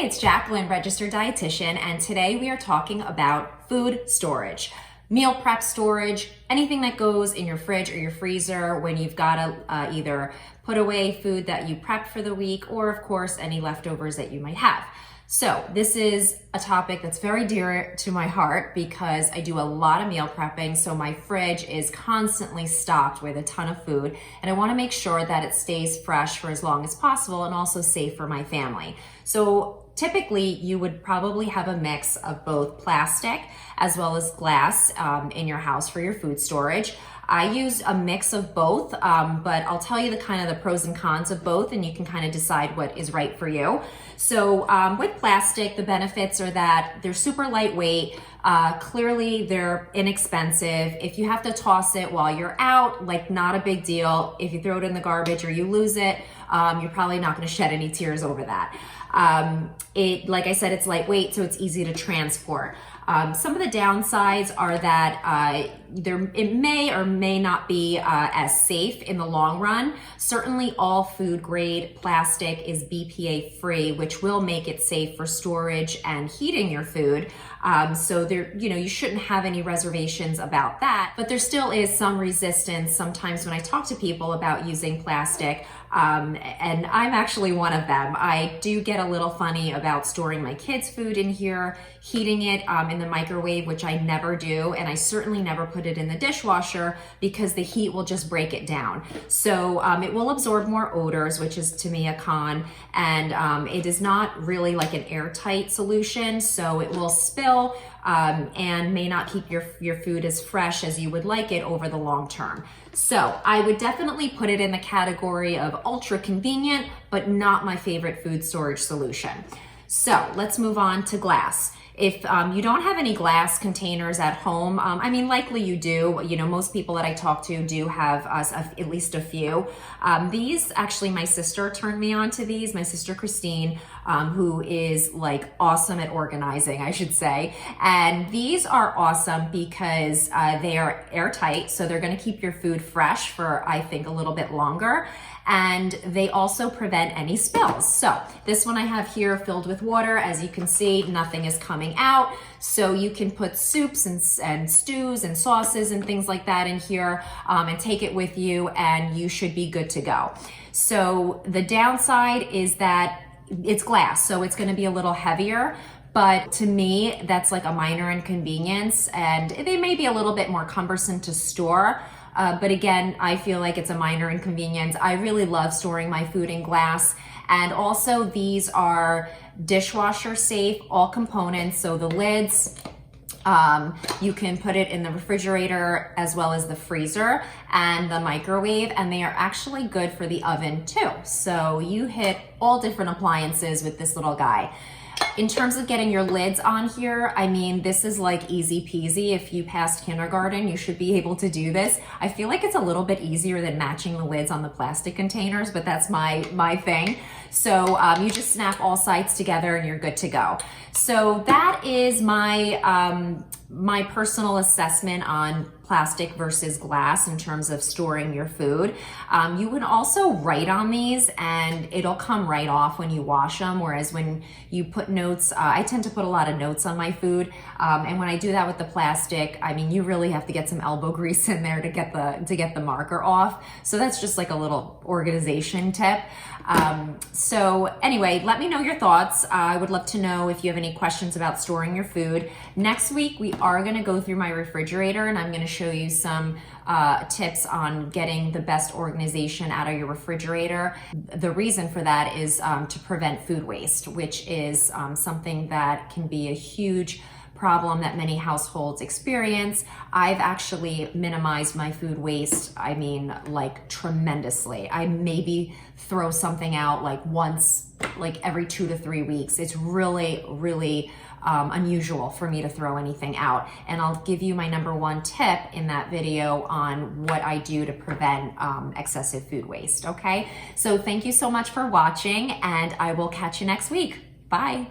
it's Jacqueline, registered dietitian, and today we are talking about food storage. Meal prep storage, anything that goes in your fridge or your freezer when you've got to either put away food that you prepped for the week or of course any leftovers that you might have. So this is a topic that's very dear to my heart because I do a lot of meal prepping, so my fridge is constantly stocked with a ton of food, and I want to make sure that it stays fresh for as long as possible and also safe for my family. So typically you would probably have a mix of both plastic as well as glass in your house for your food storage. I use a mix of both, but I'll tell you the pros and cons of both, and you can kind of decide what is right for you. So with plastic, the benefits are that they're super lightweight. Clearly they're inexpensive. If you have to toss it while you're out, like not a big deal. If you throw it in the garbage or you lose it, you're probably not going to shed any tears over that. Like I said, it's lightweight, so it's easy to transport. Some of the downsides are that it may or may not be as safe in the long run. Certainly all food grade plastic is BPA free, which will make it safe for storage and heating your food. So you shouldn't have any reservations about that, but there still is some resistance sometimes when I talk to people about using plastic. And I'm actually one of them. I do get a little funny about storing my kids' food in here, heating it in the microwave, which I never do, and I certainly never put it in the dishwasher because the heat will just break it down. So it will absorb more odors, which is to me a con, and it is not really like an airtight solution, so it will spill and may not keep your food as fresh as you would like it over the long term. So I would definitely put it in the category of ultra convenient, but not my favorite food storage solution. So let's move on to glass. If you don't have any glass containers at home, I mean, likely you do. Most people that I talk to do have at least a few. These, actually, my sister turned me on to these, my sister Christine, who is like awesome at organizing, I should say. And these are awesome because they are airtight, so they're gonna keep your food fresh for, I think, a little bit longer. And they also prevent any spills. So this one I have here filled with water. As you can see, nothing is coming out. So you can put soups and stews and sauces and things like that in here and take it with you, and you should be good to go. So the downside is that it's glass, so it's gonna be a little heavier. But to me, that's like a minor inconvenience, and they may be a little bit more cumbersome to store. But again, I feel like it's a minor inconvenience. I really love storing my food in glass. And also these are dishwasher safe, all components. So the lids, you can put it in the refrigerator as well as the freezer and the microwave, and they are actually good for the oven too. So you hit all different appliances with this little guy. In terms of getting your lids on here, I mean, this is like easy peasy. If you passed kindergarten, you should be able to do this. I feel like it's a little bit easier than matching the lids on the plastic containers, but that's my thing. So you just snap all sides together and you're good to go. So that is my personal assessment on plastic versus glass in terms of storing your food. You can also write on these and it'll come right off when you wash them, whereas when you put notes, I tend to put a lot of notes on my food, and when I do that with the plastic, I mean, you really have to get some elbow grease in there to get the marker off. So that's just like a little organization tip. So anyway, let me know your thoughts. I would love to know if you have any questions about storing your food. Next week, we are gonna go through my refrigerator, and I'm gonna show you some tips on getting the best organization out of your refrigerator. The reason for that is to prevent food waste, which is something that can be a huge problem that many households experience. I've actually minimized my food waste, I mean, like tremendously. I maybe throw something out like once, like every 2 to 3 weeks. It's really, really unusual for me to throw anything out. And I'll give you my #1 tip in that video on what I do to prevent excessive food waste, okay? So thank you so much for watching, and I will catch you next week. Bye.